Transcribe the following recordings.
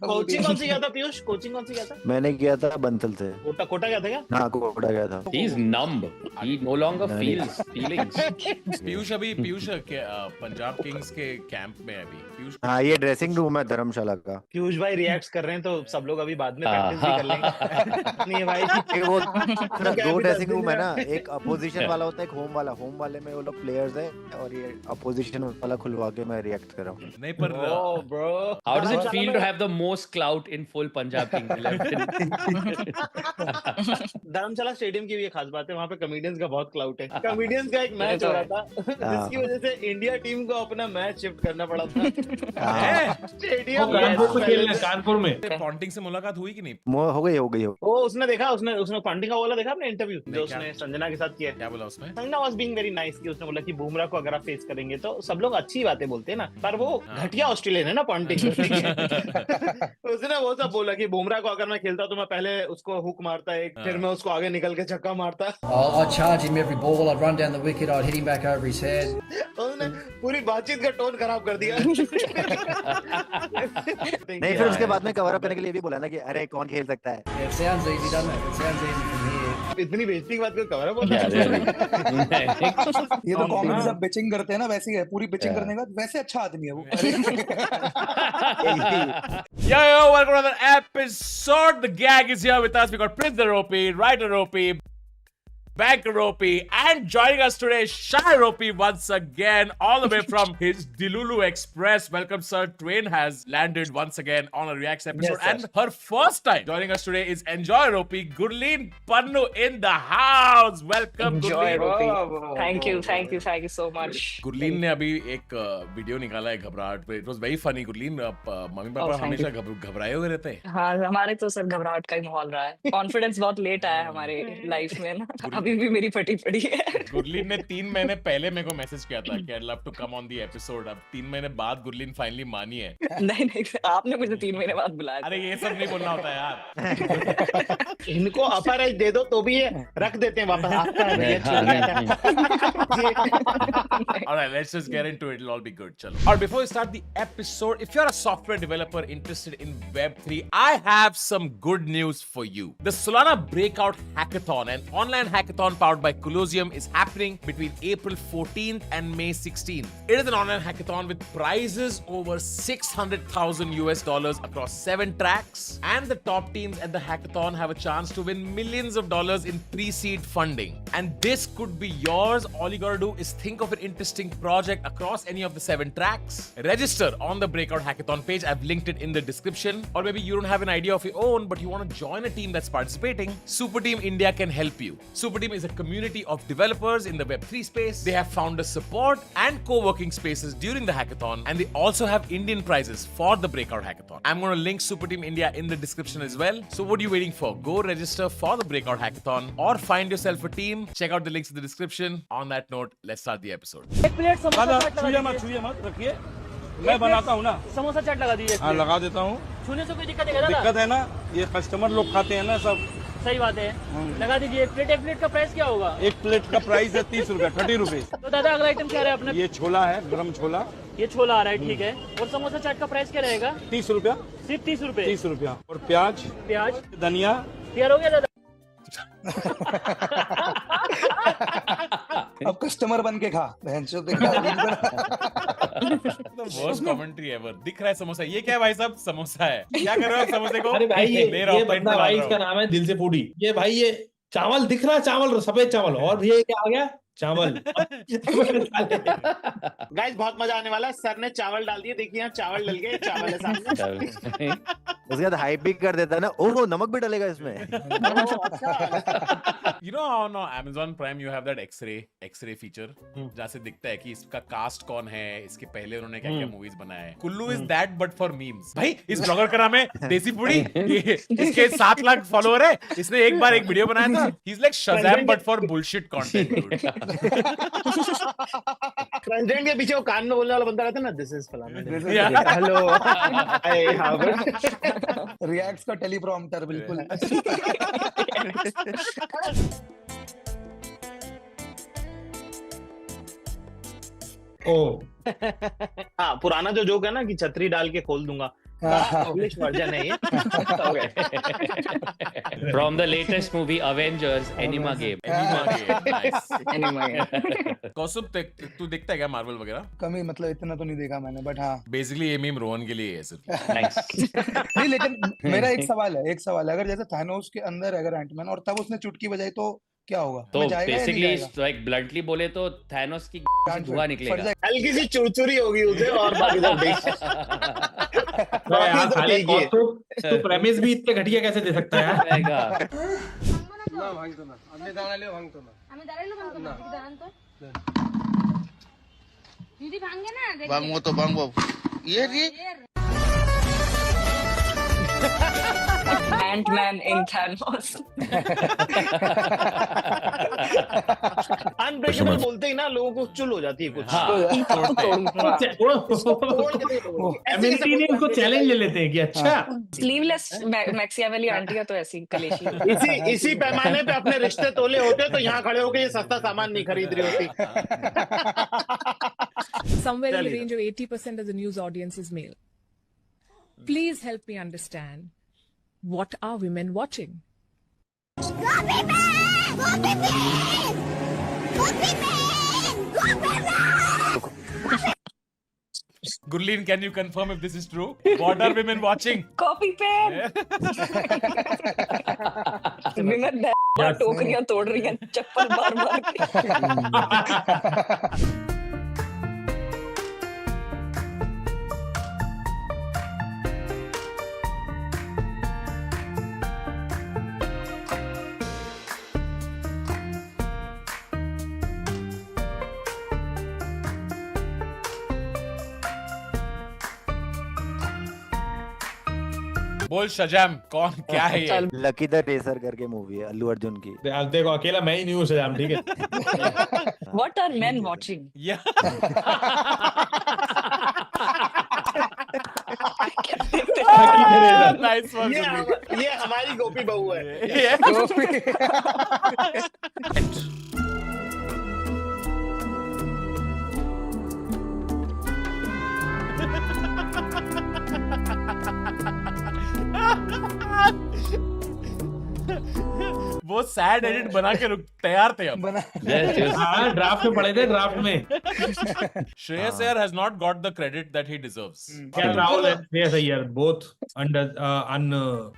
Coaching कौन सी गया था पीयूष? कोचिंग कौन सी गया था? मैंने किया था बंसल से। कोटा कोटा गया था क्या? हाँ कोटा गया था। He is numb. He no longer नहीं। feels feelings. Piyush Punjab Kings के कैंप में है अभी पीयूष। हाँ ये ड्रेसिंग रूम है धर्मशाला का। पीयूष भाई रिएक्ट कर रहे हैं तो सब लोग अभी बाद में हाँ। प्रैक्टिस भी कर लेंगे। नहीं है भाई। एक वो दो भी ड्रेसिंग 10 रूम है दिन ना, एक अपोजिशन वाला होता है, एक होम वाला। होम वाले में वो लोग प्लेयर्स है और ये अपोजिशन वाला खुलवा के मैं रिएक्ट कर रहा हूँ। नहीं पर Oh, bro. How does it Dharamshala feel में- to have the most clout in full Punjab Kings 11? Dharamshala stadium की भी एक खास बात है, वहाँ पे कॉमेडियंस का बहुत क्लाउट है। कॉमेडियंस का एक मैच हो रहा था जिसकी वजह से इंडिया टीम को अपना मैच शिफ्ट करना पड़ा था। स्टेडियम कानपुर में पॉन्टिंग से मुलाकात हुई कि नहीं? हो गई वो उसने देखा, उसने पांड्या का वाला देखा आपने इंटरव्यू जो नहीं, उसने संजना के साथ किया? क्या बोला उसमें? Sanjana was being very nice कि उसने बोला कि बुमराह को अगर आप फेस करेंगे तो सब लोग अच्छी बातें बोलते हैं ना, पर वो घटिया ऑस्ट्रेलियन है ना पॉन्टिंग। उसने वो सब बोला कि बुमराह को अगर मैं खेलता तो मैं पहले उसको हुक मारता है, फिर मैं उसको आगे निकल के छक्का मारता। I'd charge him every ball, I'd run down the wicket, I'd hit him back over his head. उसने पूरी बातचीत का टोन खराब कर दिया। नहीं, फिर उसके बाद में कवर अप करने के लिए भी बोला ना कि अरे कौन खेल सकता है। Yeah, it sounds easy, doesn't it? It sounds easy from here. इतनी बेइज्जती की बात को कवर अप होता Yeah, है? really. ये तो कॉमेडी सब बिचिंग करते हैं ना, वैसे ही है। पूरी बिचिंग करने के बाद वैसे अच्छा आदमी है वो। Yo, welcome to another episode. The gang is here with us. We got Prince Ropi, Writer Ropi, Banker Ropi, and joining us today, Shai Ropi once again, all the way from his Dilulu Express. Welcome, sir. Train has landed once again on a Reacts episode, Yes, and her first time joining us today is Enjoy Ropi, Gurleen Pannu in the house. Welcome, Enjoy Gurleen. Ropi. Thank you so much. Gurleen ने अभी एक video निकाला है घबराहट पे। It was very funny. Gurleen, mummy papa thank हमेशा घबराए हुए रहते हैं। हाँ, हमारे तो सर घबराहट का ही माहौल रहा है। कॉन्फिडेंस बहुत लेट आया है हमारे लाइफ में ना, अभी भी मेरी फटी पड़ी है। गुरलीन ने 3 महीने पहले मेरे को मैसेज किया था कि I love to come on the episode. अब 3 महीने बाद गुरलीन फाइनली मानी है। नहीं, आपने मुझे 3 महीने बाद बुलाया था। अरे ये सब नहीं बोलना होता है यार। इनको अपर एज दे दो तो भी ये रख देते हैं वापस। आपका है भैया, चल रहा है। Alright, let's just get into it. It'll all be good. Chalo. Alright, before we start the episode, if you're a software developer interested in Web3, I have some good news for you. The Solana Breakout Hackathon, an online hackathon powered by Colosseum, is happening between April 14th and May 16th. It is an online hackathon with prizes over $600,000 across 7 tracks, and the top teams at the hackathon have a chance to win millions of dollars in pre-seed funding. And this could be yours. All you gotta do is think of an interesting project across any of the 7 tracks. Register on the Breakout Hackathon page. I've linked it in the description. Or maybe you don't have an idea of your own, but you want to join a team that's participating. Super Team India can help you. Super Team is a community of developers in the Web3 space. They have founder support and co-working spaces during the hackathon, and they also have Indian prizes for the Breakout Hackathon. I'm going to link Super Team India in the description as well. So what are you waiting for? Go register for the Breakout Hackathon or find yourself a team. Check out the links in the description. On that note, let's start the episode. छुए मत रखिए, मैं बनाता हूँ ना। समोसा चाट लगा दीजिए। हाँ लगा देता हूँ। छूने से कोई दिक्कत है? दिक्कत है ना, ये कस्टमर लोग खाते हैं ना सब। सही बात है, लगा दीजिए। एक प्लेट का प्राइस क्या होगा? एक प्लेट का प्राइस है 30 रुपए, 30 रुपए। तो दादा अगला आइटम क्या रहा है अपना? ये छोला है, गरम छोला, ये छोला आ रहा है, ठीक है। और समोसा चाट का प्राइस क्या रहेगा? 30 रुपया, सिर्फ 30 रुपए। 30 रुपया। और प्याज, धनिया। तैयार हो गया दादा? अब कस्टमर बन के खा, बहनचोद देखा। Worst commentary ever. दिख रहा है समोसा। ये क्या है भाई साहब? समोसा है। क्या कर रहे हो आप समोसे को? अरे भाई ले रहा ये हूं, प्लेट बंदा में भाई, डाल रहा इसका हूं। नाम है दिल से फूडी। ये भाई ये चावल दिख रहा है, चावल सफेद चावल, और ये क्या आ गया? चावल। गाइस बहुत मजा आने वाला है। सर ने चावल डाल दिए, देखिए यहाँ चावल डल गए। चावल है सामने। उसके बाद हाइप भी कर देता है ना, ओहो नमक भी डलेगा इसमें। You know how on Amazon Prime you have that X-ray feature, जहाँ से दिखता है कि इसका कास्ट कौन है, इसके पहले उन्होंने क्या क्या मूवीज बनाया है। Kullu is that but for memes. भाई इस ब्लॉगर का नाम है देसी पुड़ी। इसके 7 लाख फॉलोअर है। इसने एक बार एक वीडियो बनाया था। He's like Shazam but for bullshit content, dude. President के पीछे वो कान में बोलने वाला बंदा रहता है ना, दिस इज फलाना। Yeah. हेलो। रिएक्ट्स का टेलीप्रॉम्प्टर बिल्कुल। ओ हाँ, पुराना जो जोक है ना कि छतरी डाल के खोल दूंगा, इंग्लिश वर्जन है ये। From the latest movie Avengers Anima Game. कौसुम तू देखता है क्या मार्वल वगैरह? कमी मतलब इतना तो नहीं देखा मैंने, बट हाँ बेसिकली ये मीम रोहन के लिए है सिर्फ। Nice. नहीं, लेकिन मेरा एक सवाल है, अगर जैसे थानोस के अंदर अगर एंटमैन और तब उसने चुटकी बजाई तो क्या होगा? तो मैं जाएगा या नहीं बेसिकली जाएगा? लाइक ब्लंटली बोले तो थैनोस की से धुआं निकलेगा। हल्की सी चुरचुरी होगी उसे और बाकी सब ठीक। यार तो साले ठीक ही है। तू प्रेमिस भी इतने घटिया कैसे दे सकता है यार? रहेगा। ভাঙবো তো ভাঙবো ইয়ে রে Ant-Man in Thanos. अनब्रेकेबल बोलते ही ना लोगों को चुल हो जाती है कुछ। कम्युनिटी ने उसको चैलेंज ले लेते हैं कि अच्छा Sleeveless मैक्सिया वाली आंटी तो ऐसी कलेशी। इसी पैमाने पे अपने रिश्ते तोले होते तो यहाँ खड़े होकर ये सस्ता सामान नहीं खरीद रही होती। Somewhere in the range of 80% of the news audience is male. Please help me understand, what are women watching? Gurleen, can you confirm if this is true? What are women watching? Copy pen. Women टोकरियां तोड़ रही हैं चप्पल मार मार के। बोल Shazam, कौन क्या है ये? लकी द रेसर करके मूवी है अल्लू अर्जुन की। देखो अकेला मैं ही नहीं हूँ सजाम, ठीक है? What are men watching? Yeah. Nice one, Gurleen. ये हमारी गोपी बहू है। वो सैड एडिट बना के तैयार थे अब। हाँ, ड्राफ्ट में पड़े थे, ड्राफ्ट में। Shreyas Iyer has not got the credit that he deserves. क्या Rahul and Shreyas Iyer both under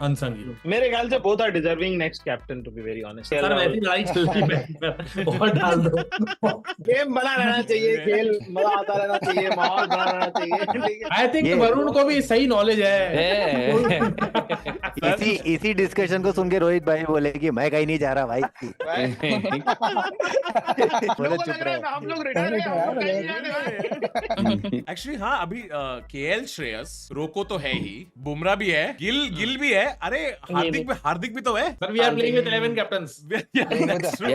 unsung hero. मेरे ख्याल से both are deserving next captain to be very honest। Sir वैसी लड़ाई चलती है और डाल दो। गेम बना रहना चाहिए, खेल मजा आता रहना चाहिए, माहौल बना रहना चाहिए। I think वरुण को भी सही नॉलेज है। इसी डिस्कशन को सुन के रोहित भाई बोले कि मैं कहीं नहीं जा रहा भाई। बोले चुप रहे। हम लोग रिटायर एक्चुअली हाँ, अभी केएल श्रेयस, रोको तो है ही, बुमराह भी है, गिल भी है, अरे हार्दिक भी तो है। Sir, we are playing with 11 captains. That's true.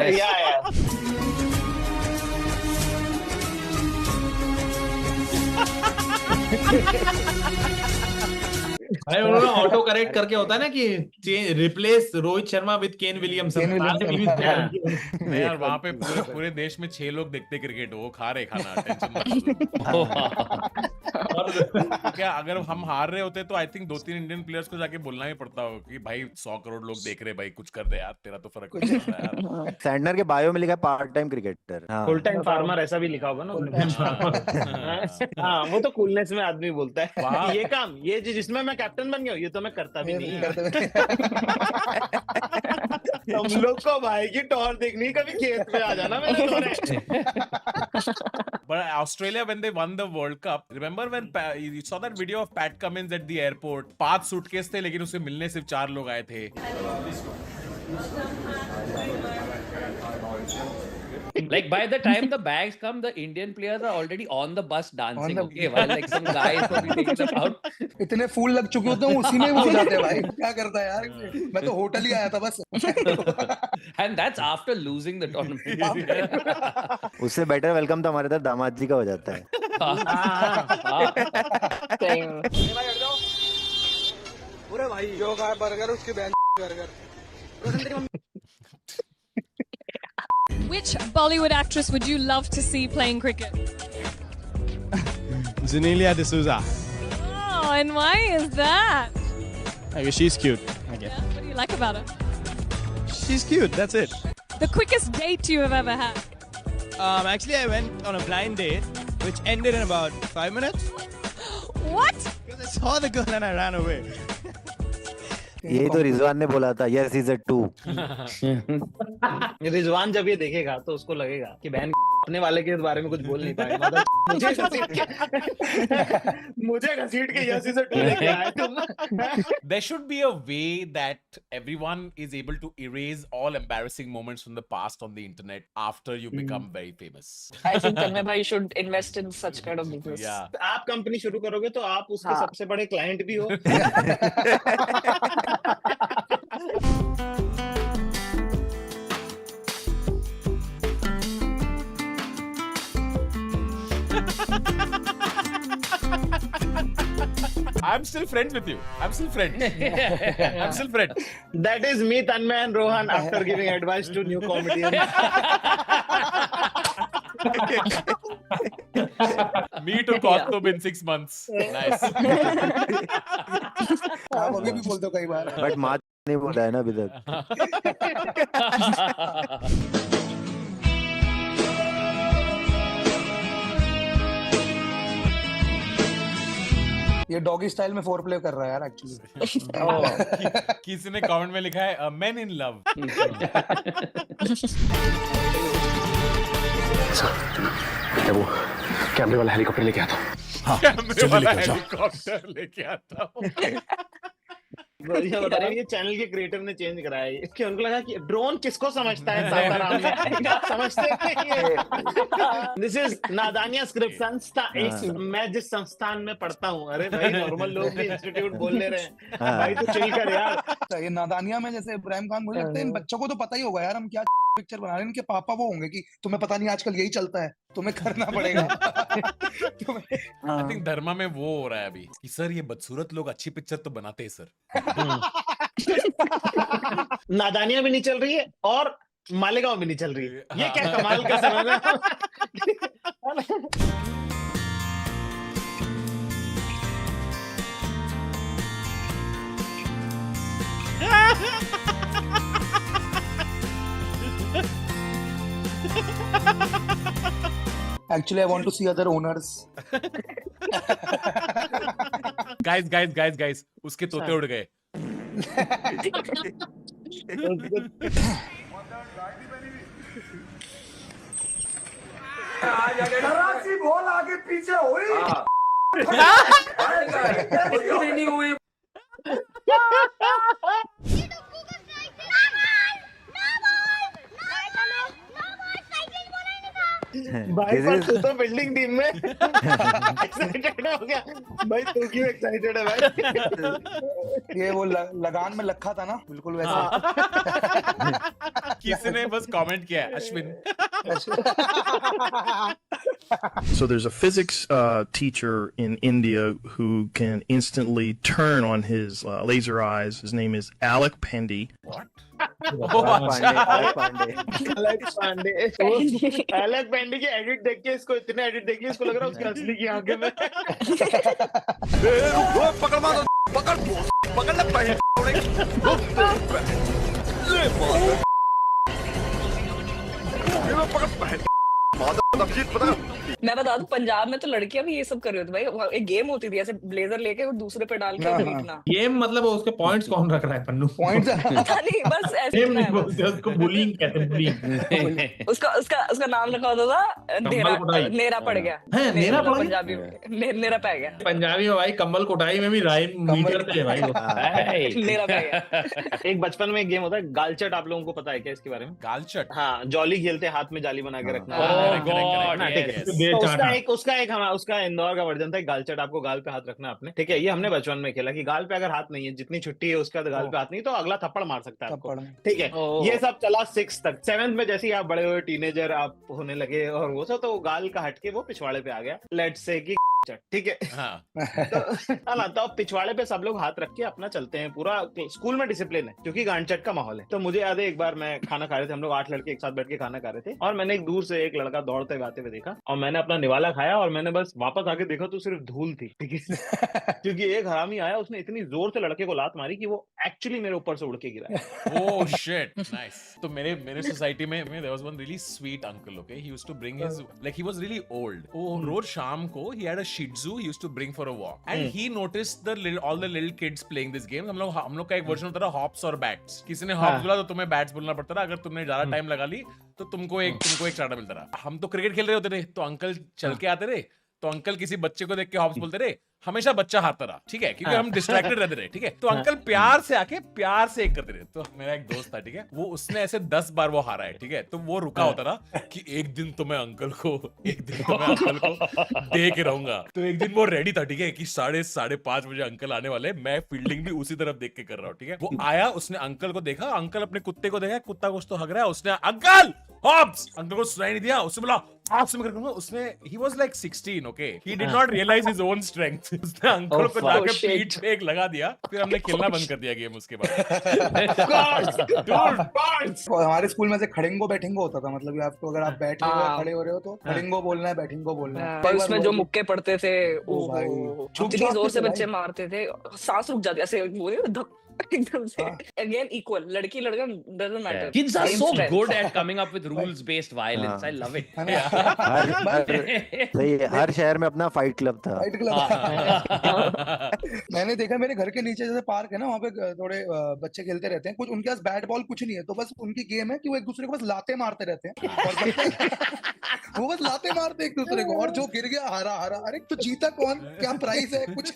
भाई उन्होंने ऑटो करेक्ट करके होता है ना कि replace Rohit Sharma with Kane Williamson. यार वहाँ पे पूरे देश में 6 लोग देखते क्रिकेट, वो खा रहे खाना, टेंशन मत लो। क्या अगर हम हार रहे होते तो आई थिंक 2-3 इंडियन प्लेयर्स को जाके बोलना ही पड़ता हो कि भाई 100 करोड़ लोग देख रहे, भाई कुछ कर दे यार, तेरा तो फर्क नहीं पड़ता यार। सैंडनर के बायो में लिखा part time cricketer, full time farmer ऐसा भी लिखा होगा ना। हाँ, वो तो कूलनेस में आदमी बोलता है ये काम, ये जिसमें मैं कैप्टन बन गया, ये तो मैं करता भी नहीं। हम लोग को भाई की टॉर देखनी, कभी खेत में आ जाना मेरे दौरे। But Australia, when they won the World Cup, remember when you saw that video of Pat Cummins at the airport? 5 suitcase थे लेकिन उसे मिलने सिर्फ 4 लोग आए थे। Like by the time the bags come, the Indian players are already on the bus dancing. Okay, while like some guys will be taking them out. इतने फूल लग चुके होते हैं, उसी में वो हो जाते हैं भाई। क्या करता है यार, मैं तो होटल ही आया था बस। And that's after losing the tournament. उससे बेटर वेलकम तो हमारे इधर दामाद जी का हो जाता है। पूरे भाई जो खाए बर्गर उसके band burger. Which Bollywood actress would you love to see playing cricket? Genelia D'Souza. Oh, I And why is that? Because she's cute. Okay. Yeah, what do you like about her? She's cute. That's it. The quickest date you have ever had? Actually, I went on a blind date, which ended in about 5 minutes. What? Because I saw the girl and I ran away. यही तो रिजवान ने बोला था, yes is a 2. Rizwan जब ये देखेगा तो उसको लगेगा कि बहन अपने वाले के बारे में कुछ बोल नहीं पाए, मतलब मुझे घसीट के यस इज अ 2 लेके आए तुम. There should be a way that everyone is able to erase all embarrassing moments from the past on the internet after you become very famous. I think Tanmay bhai should invest in such kind of business. Yeah. आप company शुरू करोगे तो आप उसके हाँ. सबसे बड़े client भी हो. I'm still friends with you. I'm still friends. I'm still friends. That is me, Tanmay and Rohan after giving advice to new comedians. Me to Kothub in 6 months. Nice. आप अभी भी बोलते हो कई बार. बट माँ नहीं बोला है ना अभी तक. ये डॉगी स्टाइल में फोर प्ले कर रहा है यार एक्चुअली. किसी ने कमेंट में लिखा है men in love. क्या वो कैमरे वाला हेलीकॉप्टर लेके आता? कैमरे वाला हेलीकॉप्टर लेके आता हूँ. बढ़िया बता रहे हैं, ये चैनल के क्रिएटर ने चेंज कराया है कि उनको लगा कि ड्रोन किसको समझता है सासाराम में. समझते नहीं है. दिस इज नादानिया स्क्रिप्ट संस्था. मैं जिस संस्थान में पढ़ता हूँ, अरे भाई नॉर्मल लोग भी इंस्टीट्यूट बोल ले रहे हैं. भाई तो चिल कर यार. ये नादानिया में जैसे इब्राहिम खान, मुझे लगता है इन बच्चों को तो पता ही होगा यार हम क्या पिक्चर बना रहे हैं. इनके पापा वो होंगे कि तुम्हें पता नहीं आजकल यही चलता है, तुम्हें करना पड़ेगा. I think धर्मा में वो हो रहा है अभी कि सर ये बदसूरत लोग अच्छी पिक्चर तो बनाते हैं सर. नादानिया भी नहीं चल रही है और मालेगांव भी नहीं चल रही है. ये क्या कमाल का समय है. Actually, I want to see other owners. Guys, उसके तोते उड़ गए. बोल आगे पीछे हुई. भाई पर तू तो बिल्डिंग टीम में एक्साइटेड हो गया. भाई तू क्यों एक्साइटेड है भाई? ये वो लगान में लखा था ना, बिल्कुल वैसा. किसी ने बस कमेंट किया है Ashwin. So there's a physics teacher in India who can instantly turn on his laser eyes. His name is Alec Pendy. What? अलग पेंडी की एडिट देख के इसको इतने एडिट देख के इसको लग रहा है उसकी असली की आंखें में. मैं बता दूं, पंजाब में तो लड़कियां भी ये सब कर रही होती. भाई एक गेम होती थी ऐसे ब्लेजर लेके और दूसरे पे डाल के पीटना. गेम मतलब उसके पॉइंट्स कौन रख रहा है पन्नू? पॉइंट्स पता नहीं, बस ऐसे गेम नहीं बोलते उसको, बुलिंग कहते हैं. बुलिंग. उसका नाम रखा होता था नेरा पड़ गया. नेरा पड़ गया. पंजाबी में नेरा पै गया. पंजाबी में भाई कंबल कोटाई में भी राइम मीटर थे भाई. नेरा पै गया. एक बचपन में एक गेम होता है गालचट. आप लोगों को पता है क्या इसके बारे में? गालचट? हाँ, जॉली खेलते हाथ में जाली बना के रखना. उसका इंदौर का वर्जन था गालचट. आपको गाल पे हाथ रखना आपने, ठीक है. ये हमने बचपन में खेला कि गाल पे अगर हाथ नहीं है, जितनी छुट्टी है उसका गाल पे हाथ नहीं तो अगला थप्पड़ मार सकता है आपको, ठीक है. ये सब चला 6 तक. 7th में जैसे ही आप बड़े हुए, टीनेजर आप होने लगे और वो सब, तो गाल का हटके वो पिछवाड़े पे आ गया. लेट्स से कि ठीक है। हाँ तो ना तो पिछवाड़े पे सब लोग हाथ रख के अपना चलते हैं, पूरा स्कूल में डिसिप्लिन है क्योंकि गांडचट का माहौल है। तो मुझे याद है एक बार मैं खाना खा रहे थे, हम लोग 8 लड़के एक साथ बैठ के खाना खा रहे थे और मैंने एक दूर से एक लड़का दौड़ते हुए आते हुए देखा और मैंने अपना निवाला खाया और मैंने बस वापस आके देखा तो सिर्फ धूल थी, ठीक है। क्योंकि एक हरामी आया, उसने इतनी जोर से लड़के को लात मारी कि वो एक्चुअली मेरे ऊपर से उड़ के गिरा। Oh shit, nice. तो मेरे सोसाइटी में there was one really sweet uncle, okay? He used to bring his, like he was really old. वो रोज शाम को he had a Shih Tzu he used to bring for a walk, and he noticed all the little kids playing this game. हम लोग का एक version होता था hops और बैट्स। किसी ने हॉप्स बोला तो तुम्हें बैट्स बोलना पड़ता था, अगर तुमने ज्यादा टाइम लगा ली तो तुमको एक चाटा मिलता था। हम तो क्रिकेट खेल रहे होते थे तो अंकल चल के आते रहे, तो अंकल किसी बच्चे को देख के हॉप्स बोलते रहे, हमेशा बच्चा हारता रहा, ठीक है, क्योंकि हम डिस्ट्रैक्टेड रहते रहे, ठीक है। तो अंकल प्यार से आके प्यार से एक करते रहे। तो मेरा एक दोस्त था, ठीक है, वो उसने ऐसे 10 बार वो हारा है, ठीक है। तो वो रुका होता था कि एक दिन तो मैं अंकल को दे के रहूंगा। तो एक दिन वो रेडी था, ठीक है, कि 5:30 बजे अंकल आने वाले, मैं फील्डिंग भी उसी तरफ देख के कर रहा हूँ, ठीक है। वो आया, उसने अंकल को देखा, अंकल अपने कुत्ते को देखा, कुत्ता कुछ तो हग रहा है, उसने अंकल हॉप्स, अंकल को सुनाई नहीं दिया, उसने बोला हॉप्स में करूंगा। उसने he was like 16, okay, he did not realize his own strength. उसने अंकल को जाके पीठ पे एक लगा दिया, फिर हमने खेलना बंद कर दिया गेम उसके बाद। हमारे स्कूल में से खड़ेंगो बैठेंगो होता था, मतलब आपको अगर आप बैठे हुए खड़े हो रहे हो तो खड़ेंगो बोलना है, बैठेंगो बोलना है। पर उसमें जो मुक्के पड़ते थे, चुप इतनी जोर से बच्चे मारते थे, सांस रुक जाती ऐसे, बोले एकदम से। Again equal, लड़की लड़का doesn't matter. Kids are Same so strength. good at coming up with rules-based violence. I love it. सही है, हर शहर में अपना फाइट क्लब था। Fight club. मैंने देखा मेरे घर के नीचे जैसे पार्क है ना, वहाँ पे थोड़े बच्चे खेलते रहते हैं, कुछ उनके पास बैट बॉल कुछ नहीं है, तो बस उनकी गेम है कि वो एक दूसरे को बस लाते मारते रहते हैं और वो बस लाते मारते एक दूसरे को, और जो गिर गया हारा। अरे तो जीता कौन, क्या प्राइस है, कुछ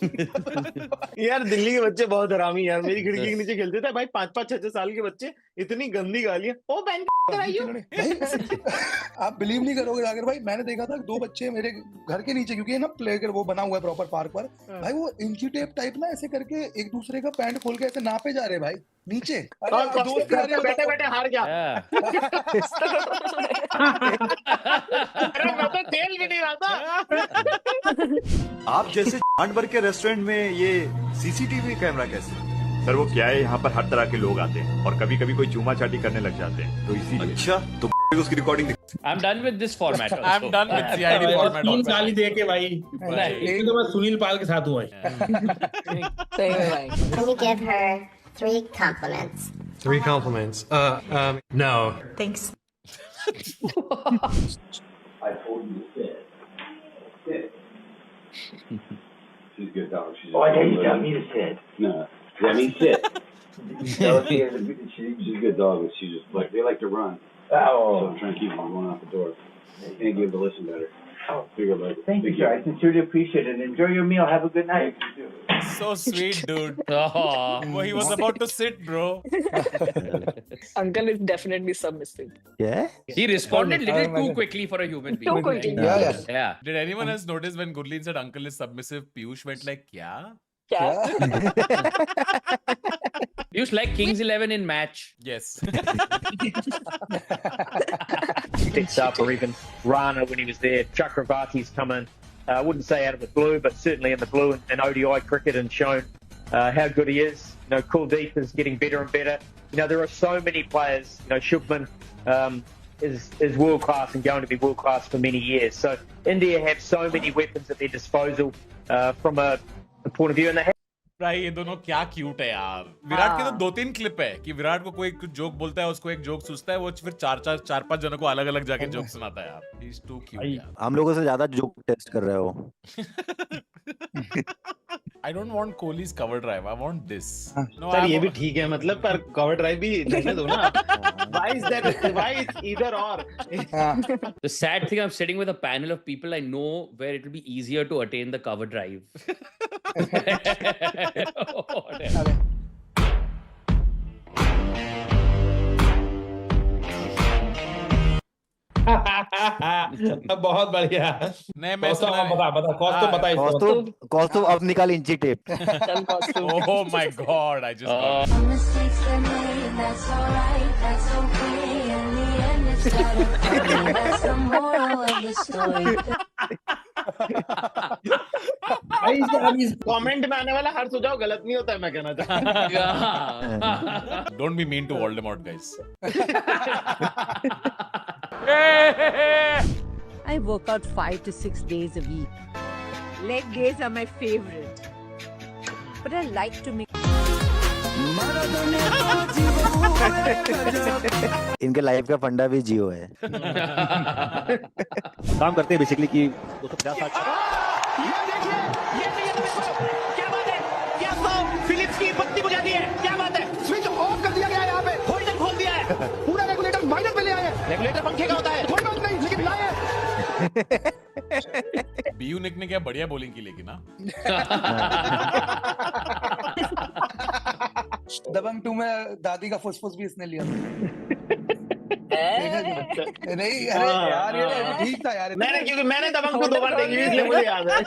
यार दिल्ली के बच्चे बहुत हरामी यार। मेरी खिड़की के नीचे खेलते थे भाई 5-5, 6-6 साल के बच्चे, इतनी गंदी गालियां, ओ बहन आप बिलीव नहीं करोगे अगर भाई, मैंने देखा था 2 बच्चे मेरे घर के नीचे, क्योंकि ना प्ले वो बना हुआ है प्रॉपर पार्क पर भाई, वो इंची टेप टाइप ना ऐसे करके एक दूसरे का पैंट खोल के ऐसे नापे जा रहे भाई नीचे। बैठे हार गया। अरे मैं तो खेल भी नहीं रहा था। आप जैसे भर के रेस्टोरेंट में ये सीसीटीवी कैमरा कैसे? सर वो क्या है, यहाँ पर हर तरह के लोग आते हैं और कभी कभी कोई चूमा चाटी करने लग जाते हैं, तो इसीलिए। अच्छा, तो उसकी recording I'm done with this format. I'm done with CID format. 3 गाली दे के भाई, एक तो मैं सुनील पाल के साथ हूँ भाई। सही में भाई। Can you give her 3 compliments? 3 compliments? No. Thanks. I told you to sit. Sit. She's a good dog. She's I thought you got me to sit. No, I mean sit. No, she's a good dog, but she just like, they like to run. Oh. So I'm trying to keep them from going out the door. Can't get them to listen better. Thank you, sir. I sincerely appreciate it. Enjoy your meal. Have a good night. So sweet, dude. Well, he was about to sit, bro. Uncle is definitely submissive. Yeah? He responded little too quickly for a human being. Too quickly. Yeah. Did anyone else notice when Gurleen said uncle is submissive, Piyush went like, kya? Piyush like Kings 11 in match. Yes. Picks up, or even Rana when he was there. Chakravarti's come in. I wouldn't say out of the blue, but certainly in the blue in ODI cricket and shown how good he is. You know, Kuldeep is getting better and better. You know, there are so many players. You know, Shubman is world class and going to be world class for many years. So India have so many weapons at their disposal from a point of view, and they have. भाई ये दोनों क्या cute है यार। विराट के तो 2-3 clip है कि विराट को कोई जोक बोलता है, उसको एक जोक सूझता है, वो फिर 4-5 जनों को अलग अलग जाके जोक सुनाता है यार। He's too cute यार। हम लोगों से ज्यादा जोक टेस्ट कर रहे हो। I don't want Kohli's cover drive. I want this. No, sir ये भी ठीक है, मतलब पर कवर ड्राइव भी देने दो ना। Why is that? Why is either or? The sad thing, I'm sitting with a panel of people I know where it will be easier to attain the cover drive. बहुत बढ़िया। नहीं मैं बता costume अब निकाल इंची tape. Oh my God! I just got it. Mistakes were made, that's alright, that's okay. In the end, it's gotta be. That's the moral of the story. Comment में आने वाला हर सुझाव गलत नहीं होता है, मैं कहना चाहता हूँ। Don't be mean to Voldemort, guys. I work out 5 to 6 days a week. Leg days are my favorite. But I like to make... इनके लाइफ का फंडा भी जियो है। काम करते हैं बेसिकली कि 250 फिलिप्स की बत्ती बुझा दी है, क्या बात है? स्विच ऑफ कर दिया गया है यहाँ पे, होल्डर खोल दिया है, पूरा रेगुलेटर माइनस में ले आए हैं। रेगुलेटर पंखे का होता है, कोई बात नहीं, लेकिन लाए बीयू निक ने क्या बढ़िया बॉलिंग की, लेकिन ना दबंग 2 में दादी का फुसफुस भी इसने लिया। नहीं अरे यार ये ठीक था यार। क्योंकि मैंने दबंग को 2 बार देखी इसलिए मुझे याद है।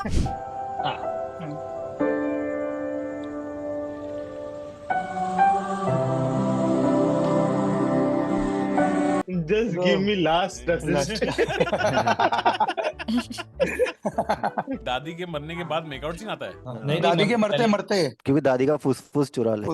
Just give me last assist. दादी के मरने के बाद मेकआउट सीन आता है। नहीं, दादी के मरते मरते, क्योंकि दादी का फुसफुस चुरा ले।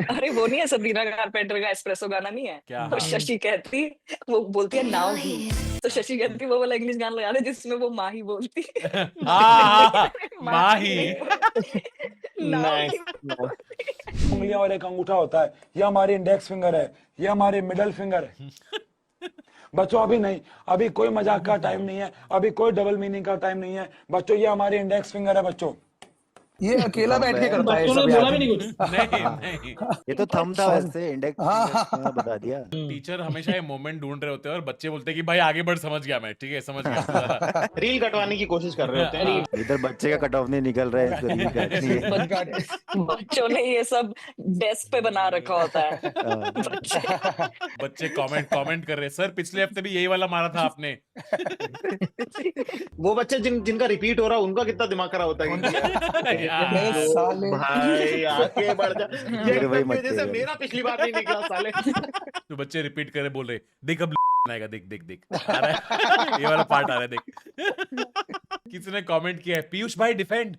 अरे वो नहीं है सबरीना कारपेंटर का एस्प्रेसो गाना नहीं है? क्या? तो शशि कहती, वो बोलती है नाउ ही, तो शशि कहती वो वाला इंग्लिश गाना लगा दे जिसमें वो माही बोलती है। माही। उंगलियां और एक अंगूठा होता है, ये हमारी इंडेक्स फिंगर है, ये हमारी मिडल फिंगर है। बच्चों अभी नहीं, अभी कोई मजाक का टाइम नहीं है, अभी कोई डबल मीनिंग का टाइम नहीं है बच्चों, ये हमारी इंडेक्स फिंगर है बच्चों। ये अकेला बैठ के करता है, बोला भी नहीं कुछ। नहीं। ये तो थंब था वैसे, इंडेक्स बता दिया। टीचर हमेशा ये मोमेंट ढूंढ रहे होते हैं और बच्चे बोलते हैं कि भाई आगे बढ़, समझ गया मैं, ठीक है समझ गया। रील कटवाने की कोशिश कर रहे होते हैं। इधर बच्चे का कट ऑफ नहीं निकल रहा है, इसको रील काटनी है। बच्चों ने ये सब डेस्क पे बना रखा होता है। बच्चे कमेंट कर रहे हैं, सर पिछले हफ्ते भी यही वाला मारा था आपने। वो बच्चे जिनका रिपीट हो रहा है उनका कितना दिमाग खराब होता है। भाई आगे बढ़ जा, जैसे मेरा पिछली बार नहीं निकला साले। तो बच्चे रिपीट करे बोल रहे, देख अब आएगा, देख आ रहा है। ये वाला पार्ट आ रहा है, देख। किसी ने कमेंट किया है, पीयूष भाई डिफेंड।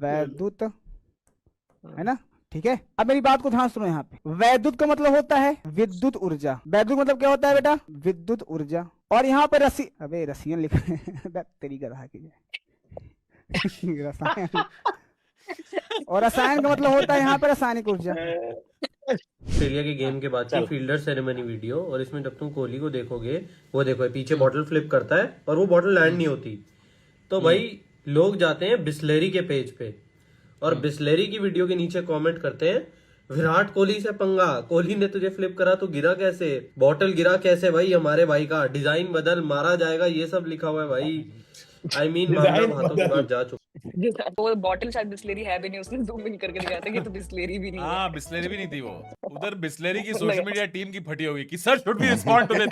वैद्युत है ना, ठीक है। अब मेरी बात को ध्यान सुनो, यहाँ पे वैद्युत का मतलब होता है विद्युत ऊर्जा। वैद्युत मतलब क्या होता है बेटा? विद्युत ऊर्जा। और यहाँ पे रसियन लिखा है। तेरी गधा की रसायन। और रसायन का मतलब होता है यहाँ पे रासायनिक ऊर्जा। ऑस्ट्रेलिया के गेम के बाद की फील्डर सेरेमनी वीडियो, और इसमें जब तुम कोहली को देखोगे, वो देखो पीछे बॉटल फ्लिप करता है और वो बॉटल लैंड नहीं होती। तो भाई लोग जाते हैं बिस्लेरी के पेज पे और बिस्लेरी की वीडियो के नीचे कमेंट करते हैं, विराट कोहली से पंगा, कोहली ने तुझे फ्लिप करा तो गिरा कैसे, बॉटल गिरा कैसे भाई, हमारे भाई का डिजाइन बदल, मारा जाएगा, ये सब लिखा हुआ है भाई। आई मीन मामला हाथों के बाद जा चुका। वो बॉटल शायद बिस्लेरी है भी नहीं, उसने जूम इन करके दिखाया था कि तो बिस्लेरी भी नहीं है। हाँ बिस्लेरी भी नहीं थी वो। उधर बिस्लेरी की सोशल मीडिया टीम की फटी होगी कि sir should be respond to this,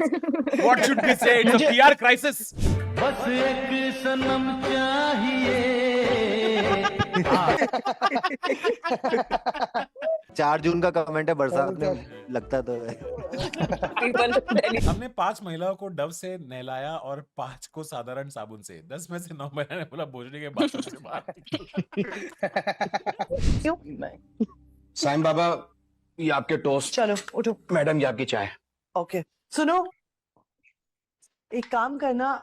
what should be say, it's a PR crisis. बस एक सनम चाहिए। 4 जून का कमेंट है, बरसात में लगता तो है। हमने 5 महिलाओं को डव से नहलाया और 5 को साधारण साबुन से। 10 में से 9 महिला ने बोला भोजने के बाद से बाहर। साईं बाबा ये आपके टोस्ट। चलो उठो। मैडम ये आपकी चाय। ओके सुनो, एक काम करना,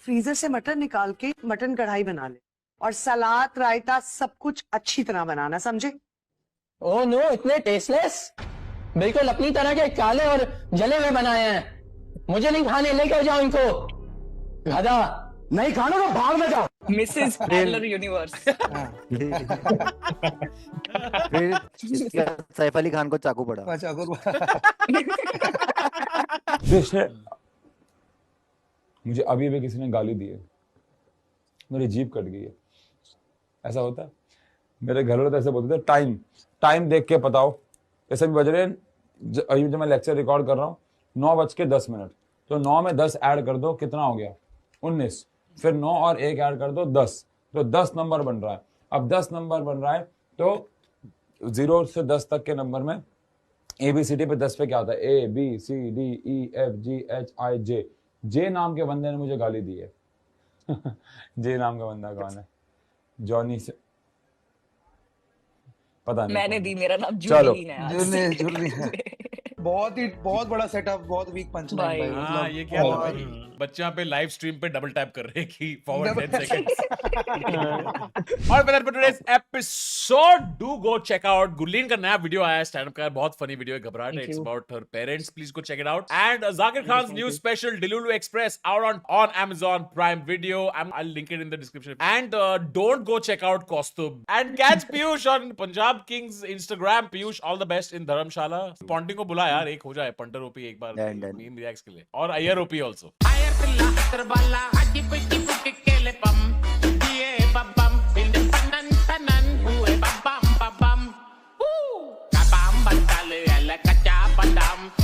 फ्रीजर से मटन निकाल के मटन कढ़ाई बना ले, और सलाद रायता सब कुछ अच्छी तरह बनाना, समझे? ओह नो, इतने टेस्टलेस, बिल्कुल अपनी तरह के काले और जले हुए बनाए हैं। मुझे नहीं खाने, लेकर जाओ इनको। गधा नहीं खाना तो भाग में जाओ। Mrs parallel universe. फिर सैफ अली खान को चाकू पड़ा। मुझे अभी भी किसी ने गाली दी है, मेरी जीभ कट गई है। ऐसा होता है, मेरे घर वाले तो ऐसे बोलते थे, टाइम देख के बताओ। जैसे भी बज रहे हैं, अभी जब मैं लेक्चर रिकॉर्ड कर रहा हूँ 9:10, तो 9 में 10 ऐड कर दो, कितना हो गया? 19। फिर 9 और 1 ऐड कर दो, 10। तो 10 नंबर बन रहा है। अब 10 नंबर बन रहा है, तो 0 से 10 तक के नंबर में ABCD पे 10 पे क्या होता है? ABCDEFGHIJ। जे नाम के बंदे ने मुझे गाली दी है। जे नाम का बंदा कौन है? जॉनी से पता नहीं। मैंने दी, मेरा नाम चलो। जूली है आज से। जूली है। बहुत बड़ा सेटअप, बहुत वीक पंच भाई। लाइन भाई। हाँ, ये क्या है भाई? बच्चे यहाँ पे लाइव स्ट्रीम पे डबल टैप कर रहे हैं कि फॉरवर्ड 10 seconds। और for today's episode, do go check out Gurleen का नया वीडियो आया है स्टैंड अप का, बहुत फनी वीडियो है, घबराहट है, it's about her parents, please go check it out। And Zakir Khan's new special Delulu Express out on Amazon Prime Video, I'll link it in the description। And don't go check out Kaustubh and catch Piyush on Punjab Kings Instagram। Piyush, all the best in Dharamshala। Ponting को बुला यार, एक हो जाए punter OP एक बार meme reacts के लिए, और Iyer OP also. Kabam, batale, ala kacha, badam.